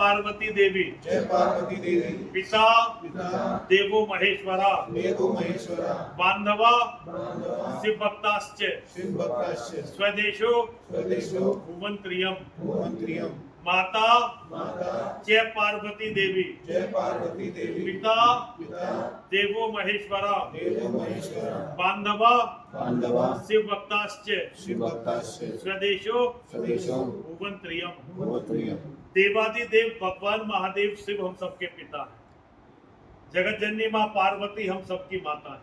पार्वती देवी, जय पार्वती देवी। पिता देवो महेश्वरा, बांधवा शिव भक्ताश्च, स्वदेशो भुवंत्रियम, माता जय पार्वती देवी, पिता देवो महेश्वरा, बांधवा शिव भक्ताश्च, स्वदेशो भुवंत्रियम। देवादिदेव भगवान महादेव शिव हम सबके पिता हैं, जगत जननी माँ पार्वती हम सबकी माता है।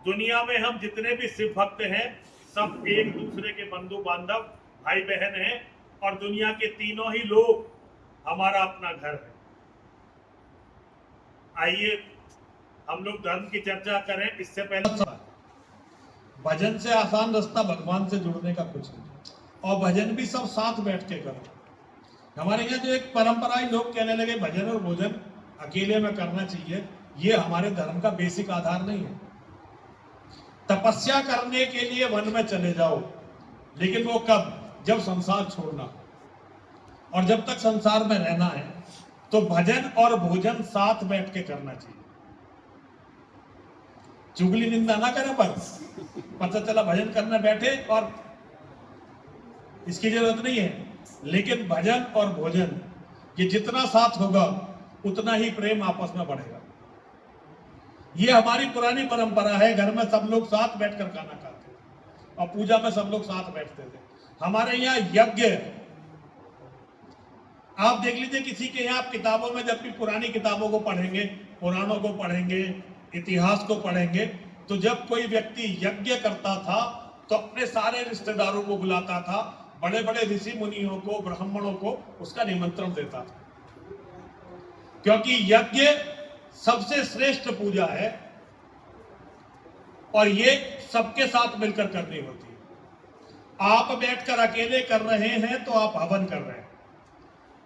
दुनिया में हम जितने भी शिव भक्त हैं सब एक दूसरे के बंधु बांधव भाई बहन हैं, और दुनिया के तीनों ही लोग हमारा अपना घर है। आइए हम लोग धर्म की चर्चा करें। इससे पहले भजन से आसान रास्ता भगवान से जुड़ने का कुछ नहीं, और भजन भी सब साथ बैठ के करो। हमारे यहाँ जो एक परंपरा है, लोग कहने लगे भजन और भोजन अकेले में करना चाहिए, ये हमारे धर्म का बेसिक आधार नहीं है। तपस्या करने के लिए वन में चले जाओ, लेकिन वो कब? जब संसार छोड़ना, और जब तक संसार में रहना है तो भजन और भोजन साथ बैठ के करना चाहिए। चुगली निंदा ना करें, पर पता चला भजन करने बैठे और इसकी जरूरत नहीं है। लेकिन भजन और भोजन ये जितना साथ होगा उतना ही प्रेम आपस में बढ़ेगा। ये हमारी पुरानी परंपरा है। घर में सब लोग साथ बैठकर खाना खाते थे और पूजा में सब लोग साथ बैठते थे। हमारे यहाँ यज्ञ, आप देख लीजिए किसी के यहाँ किताबों में, जब भी पुरानी किताबों को पढ़ेंगे, पुराणों को पढ़ेंगे, इतिहास को पढ़ेंगे, तो जब कोई व्यक्ति यज्ञ करता था तो अपने सारे रिश्तेदारों को बुलाता था, बड़े बड़े ऋषि मुनियों को, ब्राह्मणों को उसका निमंत्रण देता था, क्योंकि यज्ञ सबसे श्रेष्ठ पूजा है और ये सबके साथ मिलकर करनी होती है। आप बैठकर अकेले कर रहे हैं तो आप हवन कर रहे हैं,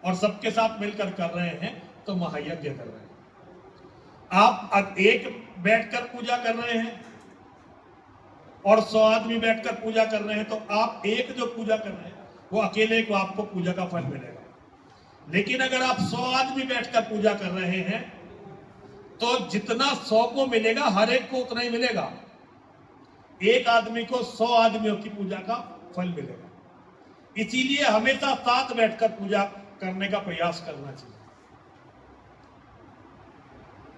और सबके साथ मिलकर कर रहे हैं तो महायज्ञ कर रहे हैं। आप एक बैठकर पूजा कर रहे हैं और 100 आदमी बैठकर पूजा कर रहे हैं, तो आप एक जो पूजा कर रहे हैं वो अकेले को आपको पूजा का फल मिलेगा। लेकिन अगर आप 100 आदमी बैठकर पूजा कर रहे हैं तो जितना 100 को मिलेगा, हर एक को उतना ही मिलेगा। एक आदमी को 100 आदमियों की पूजा का फल मिलेगा। इसीलिए हमेशा साथ बैठकर पूजा करने का प्रयास करना चाहिए।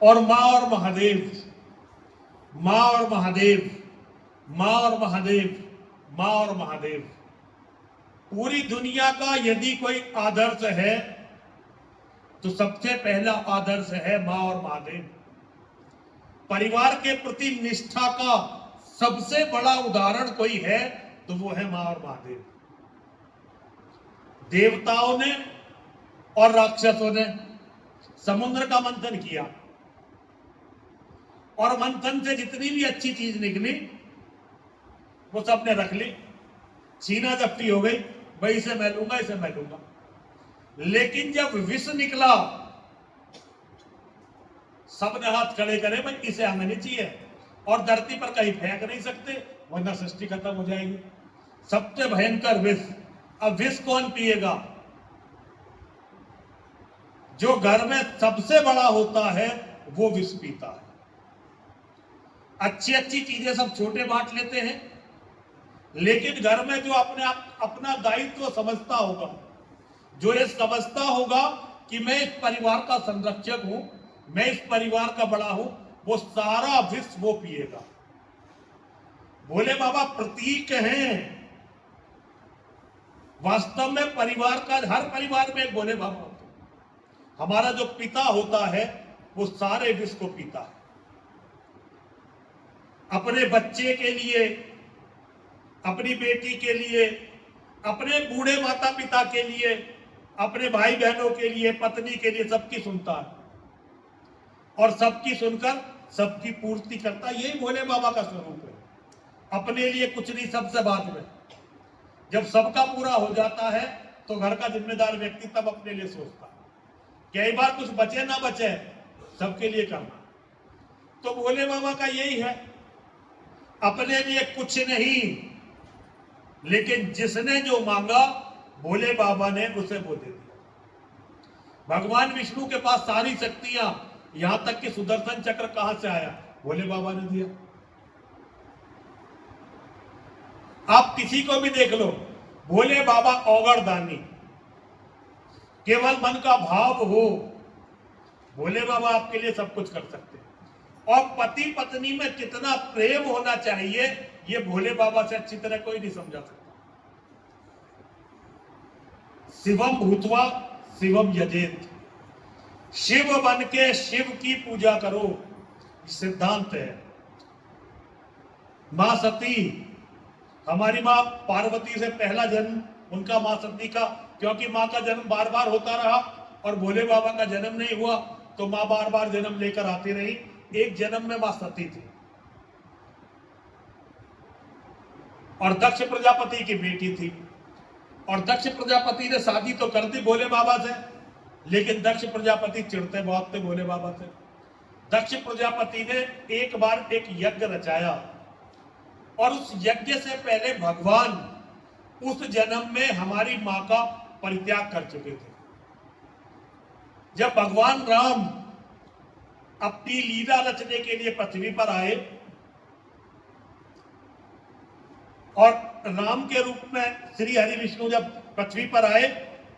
और माँ और महादेव, माँ और महादेव, माँ और महादेव, माँ और महादेव, पूरी दुनिया का यदि कोई आदर्श है तो सबसे पहला आदर्श है माँ और महादेव। परिवार के प्रति निष्ठा का सबसे बड़ा उदाहरण कोई है तो वो है माँ और महादेव। देवताओं ने और राक्षसों ने समुद्र का मंथन किया, और मंथन से जितनी भी अच्छी चीज निकली वो सबने रख ली। छीना झपटी हो गई, भाई इसे मैं लूंगा, इसे मैं लूंगा। लेकिन जब विष निकला, सबने हाथ खड़े करे, भाई इसे हमें नहीं चाहिए, और धरती पर कहीं फेंक नहीं सकते वरना सृष्टि खत्म हो जाएगी। सबसे भयंकर विष। अब विष कौन पिएगा? जो घर में सबसे बड़ा होता है वो विष पीता है। अच्छी अच्छी चीजें सब छोटे बांट लेते हैं, लेकिन घर में जो अपना दायित्व समझता होगा, जो ये समझता होगा कि मैं इस परिवार का संरक्षक हूं, मैं इस परिवार का बड़ा हूं, वो सारा विष वो पिएगा। भोले बाबा प्रतीक हैं। वास्तव में परिवार का, हर परिवार में एक भोले बाबा होते हैं। हमारा जो पिता होता है वो सारे विष को पीता है। अपने बच्चे के लिए, अपनी बेटी के लिए, अपने बूढ़े माता पिता के लिए, अपने भाई बहनों के लिए, पत्नी के लिए, सबकी सुनता है और सबकी सुनकर सबकी पूर्ति करता है। यही भोले बाबा का स्वरूप है। अपने लिए कुछ नहीं, सबसे बाद में। जब सबका पूरा हो जाता है तो घर का जिम्मेदार व्यक्ति तब अपने लिए सोचता है। कई बार कुछ बचे ना बचे, सबके लिए करना। तो भोले बाबा का यही है, अपने लिए कुछ नहीं, लेकिन जिसने जो मांगा भोले बाबा ने उसे वो दे दिया। भगवान विष्णु के पास सारी शक्तियां, यहां तक कि सुदर्शन चक्र कहां से आया? भोले बाबा ने दिया। आप किसी को भी देख लो, भोले बाबा औगड़ दानी, केवल मन का भाव हो, भोले बाबा आपके लिए सब कुछ कर सकते हैं। और पति पत्नी में कितना प्रेम होना चाहिए, ये भोले बाबा से अच्छी तरह कोई नहीं समझा सकता। शिवम भूतवा शिवम यजेत, शिव बन के शिव की पूजा करो, सिद्धांत है। मां सती, हमारी मां पार्वती से पहला जन्म उनका मां सती का, क्योंकि मां का जन्म बार बार होता रहा और भोले बाबा का जन्म नहीं हुआ, तो मां बार बार जन्म लेकर आती रही। एक जन्म में मां सती थी और दक्ष प्रजापति की बेटी थी, और दक्ष प्रजापति ने शादी तो कर दी भोले बाबा से, लेकिन दक्ष प्रजापति चिढ़ते बहुत थे भोले बाबा से। दक्ष प्रजापति ने एक बार एक यज्ञ रचाया, और उस यज्ञ से पहले भगवान उस जन्म में हमारी मां का परित्याग कर चुके थे। जब भगवान राम अपनी लीला रचने के लिए पृथ्वी पर आए, और राम के रूप में श्री हरि विष्णु जब पृथ्वी पर आए,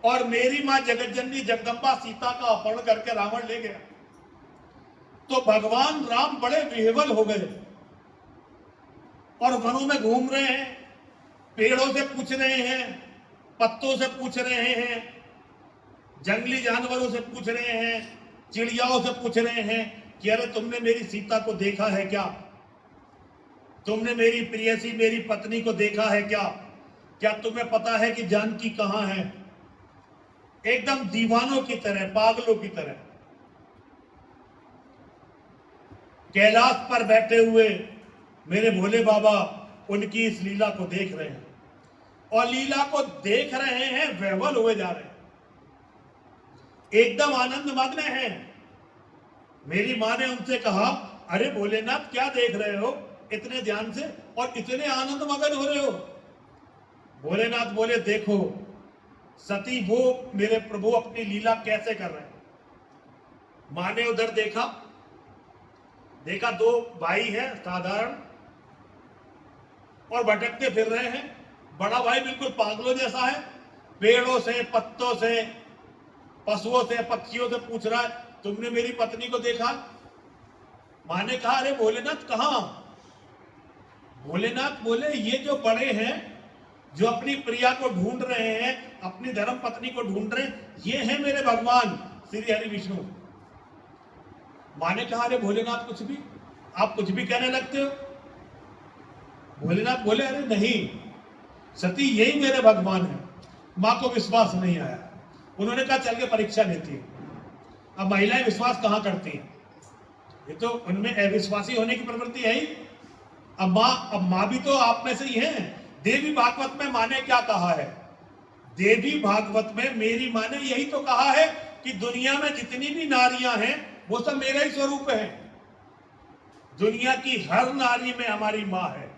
और मेरी मां जगत जननी जगदम्बा सीता का अपहरण करके रावण ले गया, तो भगवान राम बड़े विह्वल हो गए और वनों में घूम रहे हैं, पेड़ों से पूछ रहे हैं, पत्तों से पूछ रहे हैं, जंगली जानवरों से पूछ रहे हैं, चिड़ियाओं से पूछ रहे हैं कि अरे तुमने मेरी सीता को देखा है क्या? तुमने मेरी प्रियसी, मेरी पत्नी को देखा है क्या? क्या तुम्हें पता है कि जानकी कहां है? एकदम दीवानों की तरह, पागलों की तरह कैलाश पर बैठे हुए मेरे भोले बाबा उनकी इस लीला को देख रहे हैं, और लीला को देख रहे हैं, विह्वल हुए जा रहे हैं, एकदम आनंद मग्न हैं। मेरी मां ने उनसे कहा, अरे भोलेनाथ क्या देख रहे हो इतने ध्यान से और इतने आनंद मगन हो रहे हो? भोलेनाथ बोले, देखो सती वो मेरे प्रभु अपनी लीला कैसे कर रहे हैं। मां ने उधर देखा, दो भाई हैं साधारण और भटकते फिर रहे हैं। बड़ा भाई बिल्कुल पागलों जैसा है, पेड़ों से, पत्तों से, पशुओं से, पक्षियों से पूछ रहा है, तुमने मेरी पत्नी को देखा? मां ने कहा, अरे भोलेनाथ कहां? भोलेनाथ बोले, ये जो बड़े हैं, जो अपनी प्रिया को ढूंढ रहे हैं, अपनी धर्म पत्नी को ढूंढ रहे हैं, ये हैं मेरे भगवान श्री हरि विष्णु। मां ने कहा, अरे भोलेनाथ कुछ भी, आप कुछ भी कहने लगते हो। भोलेनाथ बोले, अरे नहीं सती, यही मेरे भगवान है। मां को विश्वास नहीं आया, उन्होंने कहा चल के परीक्षा लेती है। अब महिलाएं विश्वास कहां करती हैं, ये तो उनमें अविश्वासी होने की प्रवृत्ति है ही। अब मां भी तो आप में से ही है। देवी भागवत में मां ने क्या कहा है? देवी भागवत में मेरी मां ने यही तो कहा है कि दुनिया में जितनी भी नारियां हैं वो सब मेरा ही स्वरूप है। दुनिया की हर नारी में हमारी मां है।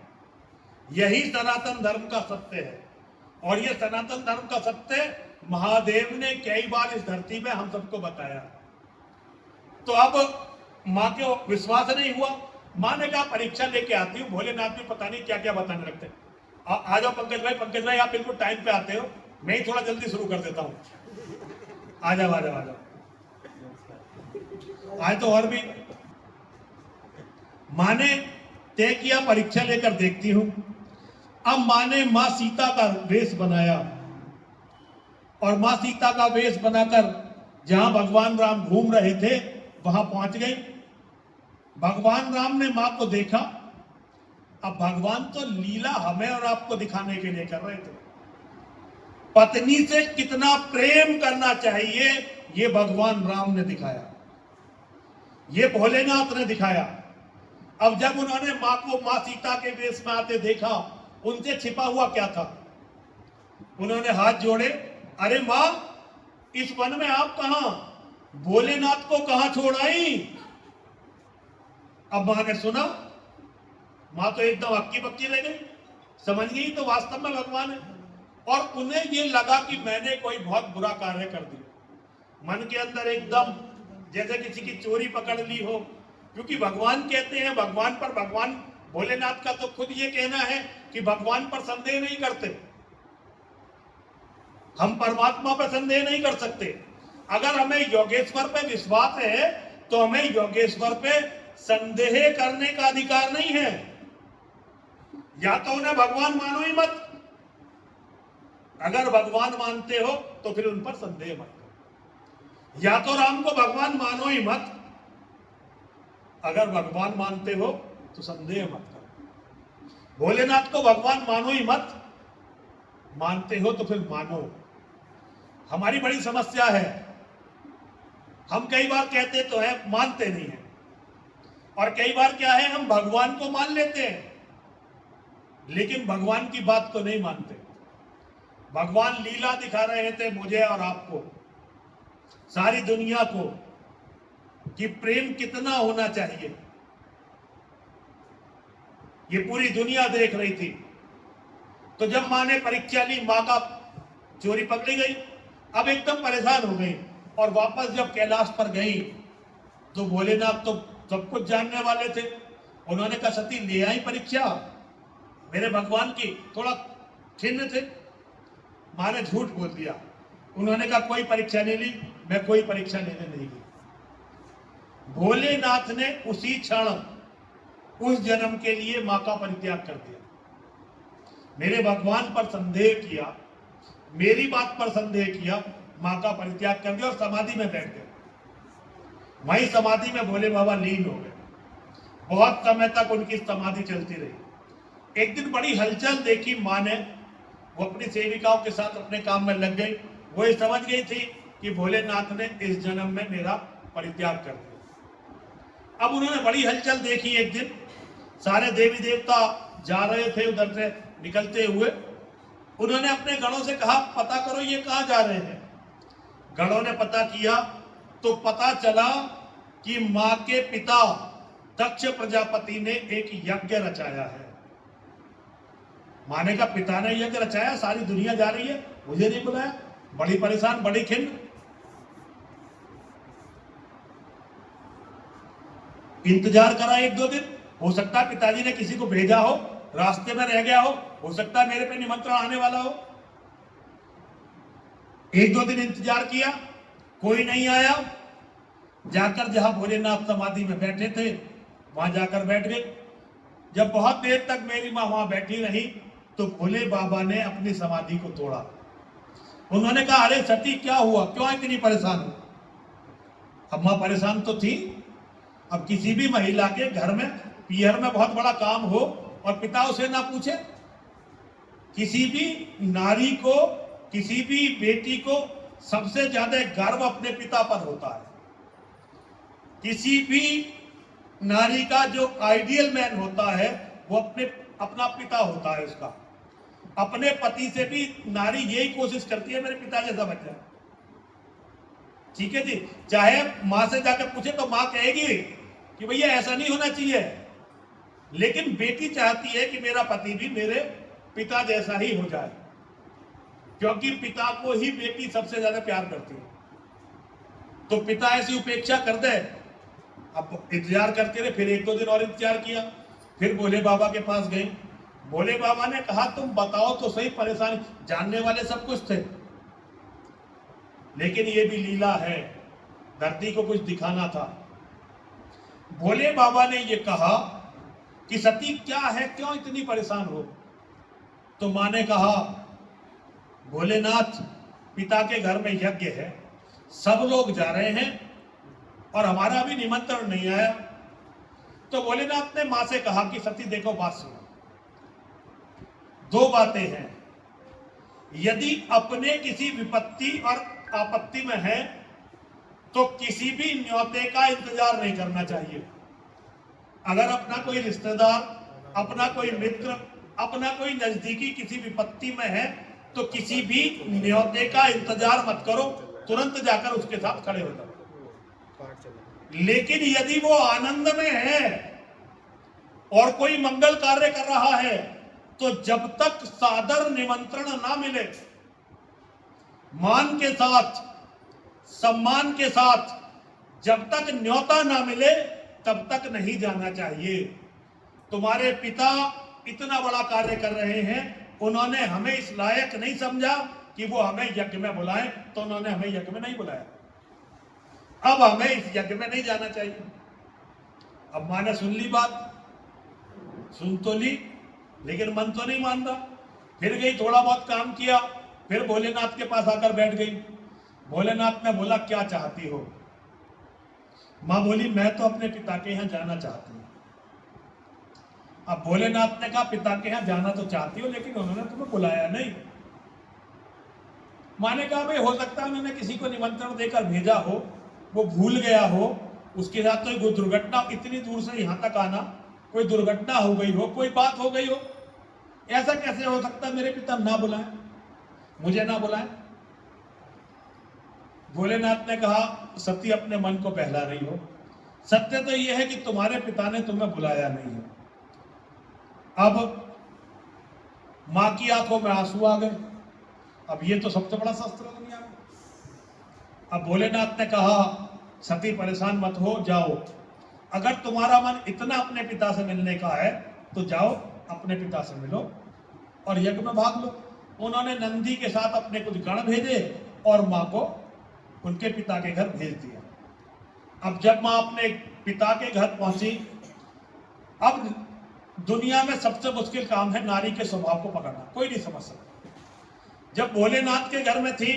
यही सनातन धर्म का सत्य है, और यह सनातन धर्म का सत्य महादेव ने कई बार इस धरती में हम सबको बताया। तो अब मां को विश्वास नहीं हुआ, मां ने कहा परीक्षा लेके आती हूँ। भोलेनाथ भी पता नहीं क्या क्या बताने लगते हैं। आ जाओ पंकज भाई आप बिल्कुल टाइम पे आते हो, मैं ही थोड़ा जल्दी शुरू कर देता हूँ। आ जाओ आज तो। और भी मां ने तय किया परीक्षा लेकर देखती हूं। अब मां ने मां सीता का वेश बनाया, और मां सीता का वेश बनाकर जहां भगवान राम घूम रहे थे वहां पहुंच गई। भगवान राम ने मां को देखा। अब भगवान तो लीला हमें और आपको दिखाने के लिए कर रहे थे। पत्नी से कितना प्रेम करना चाहिए ये भगवान राम ने दिखाया, ये भोलेनाथ ने दिखाया। अब जब उन्होंने मां को मां सीता के वेश में आते देखा, उनसे छिपा हुआ क्या था? उन्होंने हाथ जोड़े, अरे मां इस वन में आप कहां? भोलेनाथ को कहां छोड़ आई? अब मां ने सुना, मां तो एकदम हक्की बक्की रह गई, समझ गई तो वास्तव में भगवान है। और उन्हें ये लगा कि मैंने कोई बहुत बुरा कार्य कर दिया। मन के अंदर एकदम जैसे किसी की चोरी पकड़ ली हो, क्योंकि भगवान कहते हैं, भगवान पर, भगवान भोलेनाथ का तो खुद ये कहना है कि भगवान पर संदेह नहीं करते, हम परमात्मा पर संदेह नहीं कर सकते। अगर हमें योगेश्वर पे विश्वास है तो हमें योगेश्वर पे संदेह करने का अधिकार नहीं है। या तो उन्हें भगवान मानो ही मत, अगर भगवान मानते हो तो फिर उन पर संदेह मत करो। या तो राम को भगवान मानो ही मत, अगर भगवान मानते हो तो संदेह मत करो। भोलेनाथ को भगवान मानो ही मत, मानते हो तो फिर मानो। हमारी बड़ी समस्या है, हम कई बार कहते तो हैं, मानते नहीं हैं। और कई बार क्या है, हम भगवान को मान लेते हैं लेकिन भगवान की बात को नहीं मानते। भगवान लीला दिखा रहे थे मुझे और आपको, सारी दुनिया को, कि प्रेम कितना होना चाहिए। ये पूरी दुनिया देख रही थी। तो जब मां ने परीक्षा ली, मां का चोरी पकड़ी गई, अब एकदम परेशान हो गई और वापस जब कैलाश पर गई तो भोलेनाथ तो सब कुछ जानने वाले थे। उन्होंने कहा, सती ले आई परीक्षा मेरे भगवान की, थोड़ा खिन्न थे। मां ने झूठ बोल दिया। उन्होंने कहा कोई परीक्षा नहीं ली, मैं कोई परीक्षा लेने नहीं गई। भोलेनाथ ने उसी क्षण उस जन्म के लिए मां का परित्याग कर दिया। मेरे भगवान पर संदेह किया, मेरी बात पर संदेह किया, मां का परित्याग कर दिया और समाधि में बैठ गए। वहीं समाधि में भोले बाबा लीन हो गए। बहुत समय तक उनकी समाधि चलती रही। एक दिन बड़ी हलचल देखी मां ने, वो अपनी सेविकाओं के साथ अपने काम में लग गई। वो ये समझ गई थी कि भोलेनाथ ने इस जन्म में मेरा परित्याग कर दिया। अब उन्होंने बड़ी हलचल देखी। एक दिन सारे देवी देवता जा रहे थे उधर से निकलते हुए। उन्होंने अपने गणों से कहा, पता करो ये कहां जा रहे हैं। गणों ने पता किया तो पता चला कि मां के पिता दक्ष प्रजापति ने एक यज्ञ रचाया है। मां ने कहा, पिता ने यज्ञ रचाया, सारी दुनिया जा रही है, मुझे नहीं बुलाया। बड़ी परेशान, बड़ी खिन्न। इंतजार करा एक दो दिन, हो सकता है पिताजी ने किसी को भेजा हो, रास्ते में रह गया हो सकता है मेरे पे निमंत्रण आने वाला हो। एक दो दिन इंतजार किया, कोई नहीं आया। जाकर जहां भोलेनाथ समाधि में बैठे थे वहां जाकर बैठ गए। जब बहुत देर तक मेरी मां वहां बैठी रही तो भोले बाबा ने अपनी समाधि को तोड़ा। उन्होंने कहा, अरे सती क्या हुआ, क्यों इतनी परेशान हो? अब मां परेशान तो थी। अब किसी भी महिला के घर में, पीहर में बहुत बड़ा काम हो और पिता उसे ना पूछे। किसी भी नारी को, किसी भी बेटी को सबसे ज्यादा गर्व अपने पिता पर होता है। किसी भी नारी का जो आइडियल मैन होता है वो अपना पिता होता है उसका। अपने पति से भी नारी यही कोशिश करती है मेरे पिता जैसा बन जाए। ठीक है जी, चाहे मां से जाकर पूछे तो मां कहेगी कि भैया ऐसा नहीं होना चाहिए, लेकिन बेटी चाहती है कि मेरा पति भी मेरे पिता जैसा ही हो जाए, क्योंकि पिता को ही बेटी सबसे ज्यादा प्यार करती है। तो पिता ऐसी उपेक्षा कर दे। अब इंतजार करते रहे, फिर एक दो दिन और इंतजार किया, फिर भोले बाबा के पास गए। भोले बाबा ने कहा, तुम बताओ तो सही, परेशानी जानने वाले सब कुछ थे, लेकिन ये भी लीला है, धरती को कुछ दिखाना था। भोले बाबा ने ये कहा कि सती क्या है, क्यों इतनी परेशान हो? तो मां ने कहा, भोलेनाथ, पिता के घर में यज्ञ है, सब लोग जा रहे हैं और हमारा भी निमंत्रण नहीं आया। तो भोलेनाथ ने मां से कहा कि सती देखो, बात सुनो, दो बातें हैं। यदि अपने किसी विपत्ति और आपत्ति में है तो किसी भी न्योते का इंतजार नहीं करना चाहिए। अगर अपना कोई रिश्तेदार, अपना कोई मित्र, अपना कोई नजदीकी किसी विपत्ति में है तो किसी भी न्योते का इंतजार मत करो, तुरंत जाकर उसके साथ खड़े हो जाओ। लेकिन यदि वो आनंद में है और कोई मंगल कार्य कर रहा है तो जब तक सादर निमंत्रण ना मिले, मान के साथ सम्मान के साथ, जब तक न्योता ना मिले तब तक नहीं जाना चाहिए। तुम्हारे पिता इतना बड़ा कार्य कर रहे हैं, उन्होंने हमें इस लायक नहीं समझा कि वो हमें यज्ञ में बुलाएं, तो उन्होंने हमें यज्ञ में नहीं बुलाया। अब हमें इस यज्ञ में नहीं जाना चाहिए। अब माँ ने सुन ली बात, सुन तो ली, लेकिन मन तो नहीं मान रहा। फिर गई, थोड़ा बहुत काम किया, फिर भोलेनाथ के पास आकर बैठ गई। भोलेनाथ ने बोला, क्या चाहती हो? मां बोली, मैं तो अपने पिता के यहां जाना चाहती हूं। अब भोलेनाथ ने कहा, पिता के यहां जाना तो चाहती हो, लेकिन उन्होंने तुम्हें बुलाया नहीं। मां ने कहा, भाई हो सकता है उन्होंने किसी को निमंत्रण देकर भेजा हो, वो भूल गया हो, उसके साथ तो कोई दुर्घटना, इतनी दूर से यहां तक आना, कोई दुर्घटना हो गई हो, कोई बात हो गई हो। ऐसा कैसे हो सकता है मेरे पिता ना बुलाए, मुझे ना बुलाए? भोलेनाथ ने कहा, सती अपने मन को बहला रही हो। सत्य तो यह है कि तुम्हारे पिता ने तुम्हें बुलाया नहीं है। अब मां की आंखों में आंसू आ गए। अब ये तो सबसे बड़ा शस्त्र है दुनिया में। अब भोलेनाथ ने कहा, सती परेशान मत हो, जाओ। अगर तुम्हारा मन इतना अपने पिता से मिलने का है तो जाओ, अपने पिता से मिलो और यज्ञ में भाग लो। उन्होंने नंदी के साथ अपने कुछ गण भेजे और मां को उनके पिता के घर भेज दिया। अब जब मां अपने पिता के घर पहुंची, अब दुनिया में सबसे मुश्किल काम है नारी के स्वभाव को पकड़ना, कोई नहीं समझ सकता। जब भोलेनाथ के घर में थी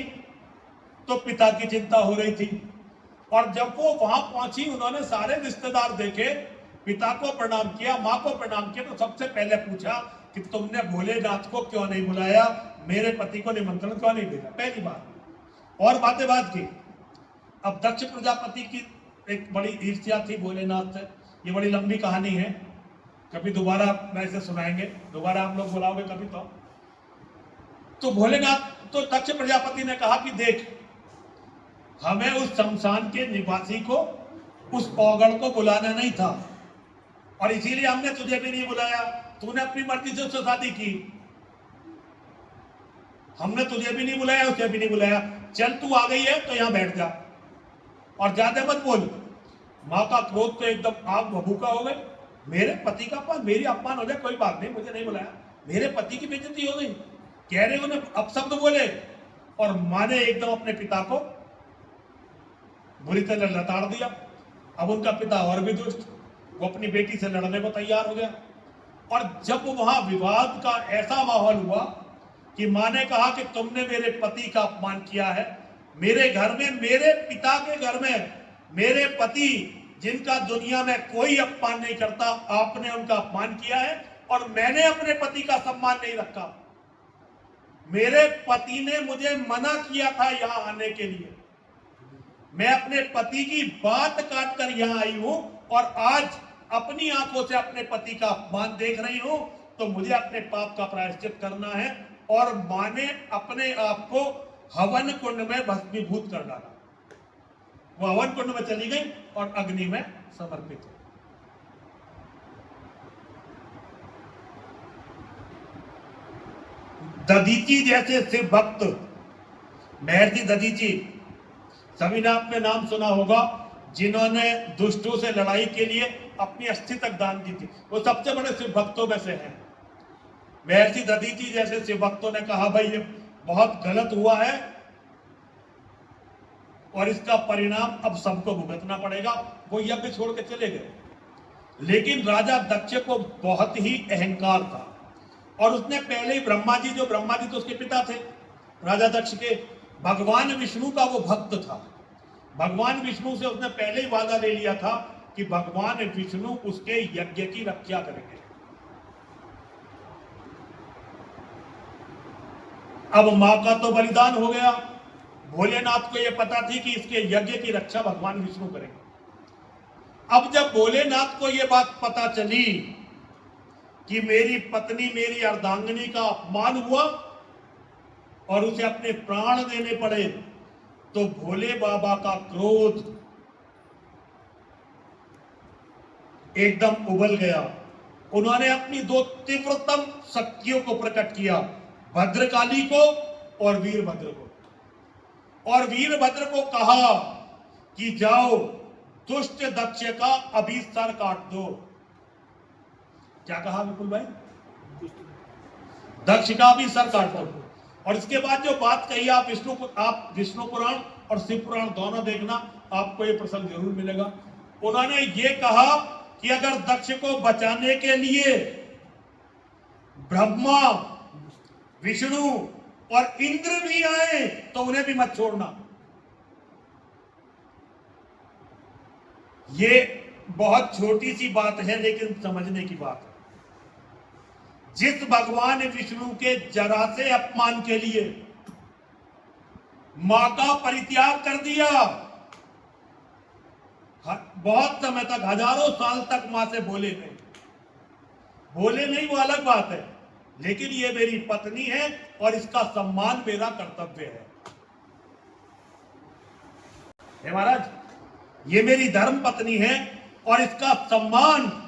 तो पिता की चिंता हो रही थी, और जब वो वहां पहुंची, उन्होंने सारे रिश्तेदार देखे, पिता को प्रणाम किया, मां को प्रणाम किया, तो सबसे पहले पूछा कि तुमने भोलेनाथ को क्यों नहीं बुलाया, मेरे पति को निमंत्रण क्यों नहीं भेजा? पहली बात। और बातें बात की। अब दक्ष प्रजापति की एक बड़ी ईर्ष्या थी भोलेनाथ से। ये बड़ी लंबी कहानी है, कभी दोबारा मैं इसे सुनाएंगे, दोबारा हम लोग बुलाओगे कभी तो भोलेनाथ, तो दक्ष प्रजापति ने कहा कि देख, हमें उस शमशान के निवासी को, उस पौगड़ को बुलाना नहीं था, और इसीलिए हमने तुझे भी नहीं बुलाया। तूने अपनी मर्जी से उससे शादी की, हमने तुझे भी नहीं बुलाया, उसे भी नहीं बुलाया। चल, तू आ गई है तो यहां बैठ जा और ज्यादा मत बोल। मां का क्रोध तो एकदम आग बबूका हो गए। मेरे पति का अपमान, मेरी अपमान हो जाए कोई बात नहीं, मुझे नहीं बुलाया, मेरे पति की बेइज्जती हो गई, कह रहे उन्हें अपशब्द बोले। और मां ने एकदम अपने पिता को बुरी तरह लताड़ दिया। अब उनका पिता और भी दुष्ट, वो अपनी बेटी से लड़ने को तैयार हो गया। और जब वहां विवाद का ऐसा माहौल हुआ कि मां ने कहा कि तुमने मेरे पति का अपमान किया है, मेरे घर में, मेरे पिता के घर में, मेरे पति जिनका दुनिया में कोई अपमान नहीं करता, आपने उनका अपमान किया है, और मैंने अपने पति का सम्मान नहीं रखा। मेरे पति ने मुझे मना किया था यहां आने के लिए, मैं अपने पति की बात काट कर यहां आई हूं, और आज अपनी आंखों से अपने पति का अपमान देख रही हूं, तो मुझे अपने पाप का प्रायश्चित करना है। और मां ने अपने आप को हवन कुंड में भस्मीभूत कर डाला। वो हवन कुंड में चली गई और अग्नि में समर्पित हो। दधीची जैसे शिव भक्त, महर्षि दधीची, सभी ने अपने नाम सुना होगा, जिन्होंने दुष्टों से लड़ाई के लिए अपनी अस्थि तक दान दी थी, वो सबसे बड़े शिव भक्तों में से हैं। महर्षि दधीची जैसे शिव भक्तों ने कहा, भाई ये बहुत गलत हुआ है और इसका परिणाम अब सबको भुगतना पड़ेगा। वो यज्ञ छोड़ के चले गए। लेकिन राजा दक्ष को बहुत ही अहंकार था, और उसने पहले ही ब्रह्मा जी तो उसके पिता थे राजा दक्ष के, भगवान विष्णु का वो भक्त था। भगवान विष्णु से उसने पहले ही वादा ले लिया था कि भगवान विष्णु उसके यज्ञ की रक्षा करेंगे। अब मां का तो बलिदान हो गया, भोलेनाथ को यह पता थी कि इसके यज्ञ की रक्षा भगवान विष्णु करेंगे। अब जब भोलेनाथ को यह बात पता चली कि मेरी पत्नी, मेरी अर्धांगिनी का अपमान हुआ और उसे अपने प्राण देने पड़े, तो भोले बाबा का क्रोध एकदम उबल गया। उन्होंने अपनी दो तीव्रतम शक्तियों को प्रकट किया, भद्रकाली को और वीरभद्र को। और वीरभद्र को कहा कि जाओ दुष्ट दक्ष का अभी सर काट दो। क्या कहा विपुल भाई? दक्ष का भी सर काट दो। और इसके बाद जो बात कही, आप विष्णु पुराण और शिव पुराण दोनों देखना, आपको ये प्रसंग जरूर मिलेगा। उन्होंने ये कहा कि अगर दक्ष को बचाने के लिए ब्रह्मा, विष्णु और इंद्र भी आए तो उन्हें भी मत छोड़ना। ये बहुत छोटी सी बात है लेकिन समझने की बात है। जिस भगवान विष्णु के जरा से अपमान के लिए मां का परित्याग कर दिया, बहुत समय तक, हजारों साल तक मां से बोले नहीं, वो अलग बात है, लेकिन ये मेरी पत्नी है और इसका सम्मान मेरा कर्तव्य है महाराज। ये मेरी धर्म पत्नी है और इसका सम्मान,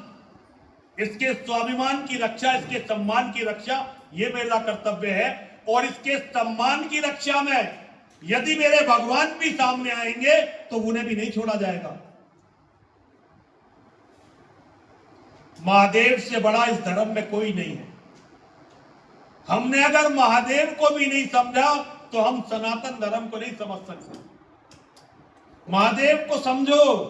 इसके स्वाभिमान की रक्षा, इसके सम्मान की रक्षा, ये मेरा कर्तव्य है। और इसके सम्मान की रक्षा में यदि मेरे भगवान भी सामने आएंगे तो उन्हें भी नहीं छोड़ा जाएगा। महादेव से बड़ा इस धर्म में कोई नहीं है। हमने अगर महादेव को भी नहीं समझा तो हम सनातन धर्म को नहीं समझ सकते। महादेव को समझो,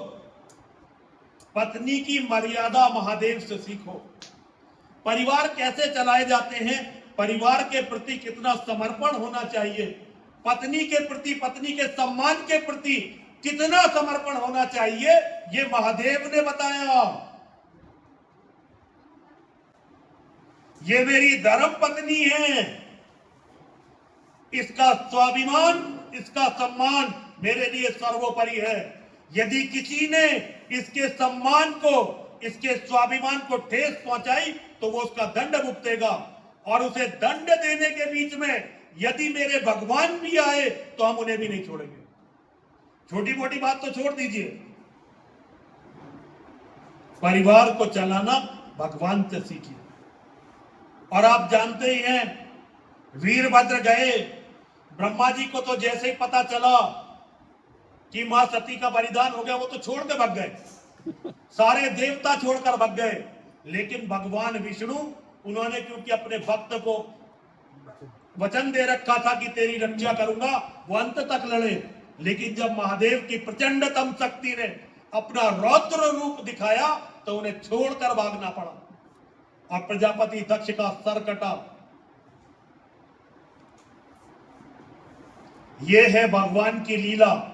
पत्नी की मर्यादा महादेव से सीखो। परिवार कैसे चलाए जाते हैं, परिवार के प्रति कितना समर्पण होना चाहिए, पत्नी के प्रति, पत्नी के सम्मान के प्रति कितना समर्पण होना चाहिए, ये महादेव ने बताया। ये मेरी धर्म पत्नी है, इसका स्वाभिमान, इसका सम्मान मेरे लिए सर्वोपरि है। यदि किसी ने इसके सम्मान को, इसके स्वाभिमान को ठेस पहुंचाई तो वो उसका दंड भुगतेगा। और उसे दंड देने के बीच में यदि मेरे भगवान भी आए तो हम उन्हें भी नहीं छोड़ेंगे। छोटी मोटी बात तो छोड़ दीजिए, परिवार को चलाना भगवान से सीखिए। और आप जानते ही हैं, वीरभद्र गए, ब्रह्मा जी को तो जैसे ही पता चला कि मां सती का बलिदान हो गया, वो तो छोड़ के भग गए, सारे देवता छोड़कर भग गए। लेकिन भगवान विष्णु, उन्होंने क्योंकि अपने भक्त को वचन दे रखा था कि तेरी रक्षा करूंगा, वो अंत तक लड़े। लेकिन जब महादेव की प्रचंडतम शक्ति ने अपना रौद्र रूप दिखाया तो उन्हें छोड़कर भागना पड़ा और प्रजापति दक्ष का सर कटा। ये है भगवान की लीला।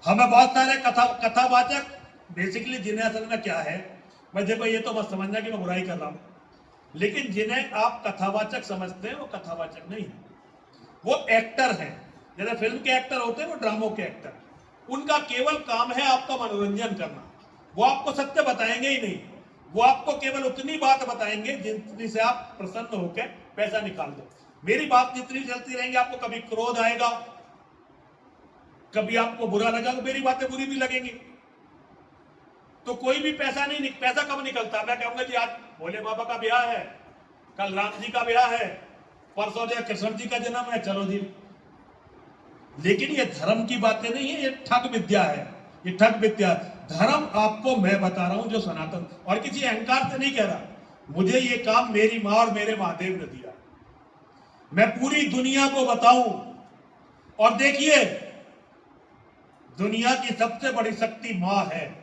हमें बहुत सारे कथावाचक, बेसिकली जिन्हें असल में क्या है, मैं देखो ये तो मत समझना कि मैं बुराई कर रहा हूं, लेकिन जिन्हें आप कथावाचक समझते हैं वो कथावाचक नहीं है, वो एक्टर हैं। जैसे फिल्म के एक्टर होते हैं, वो ड्रामों के एक्टर, उनका केवल काम है आपका मनोरंजन करना। वो आपको सत्य बताएंगे ही नहीं, वो आपको केवल उतनी बात बताएंगे जितनी से आप प्रसन्न होकर पैसा निकाल दो। मेरी बात जितनी चलती रहेंगी, आपको कभी क्रोध आएगा, कभी आपको बुरा लगा, तो मेरी बातें बुरी भी लगेंगी। तो कोई भी पैसा कब निकलता? मैं कहूंगा जी आज भोले बाबा का ब्याह है, कल राम जी का ब्याह है, परसों जो कृष्ण जी का जन्म है, चलो जी। लेकिन ये धर्म की बातें नहीं है, ये ठग विद्या है, ये ठग विद्या। धर्म आपको मैं बता रहा हूं जो सनातन, और किसी अहंकार से नहीं कह रहा। मुझे ये काम मेरी मां और मेरे महादेव ने दिया, मैं पूरी दुनिया को बताऊं। और देखिए, दुनिया की सबसे बड़ी शक्ति मां है।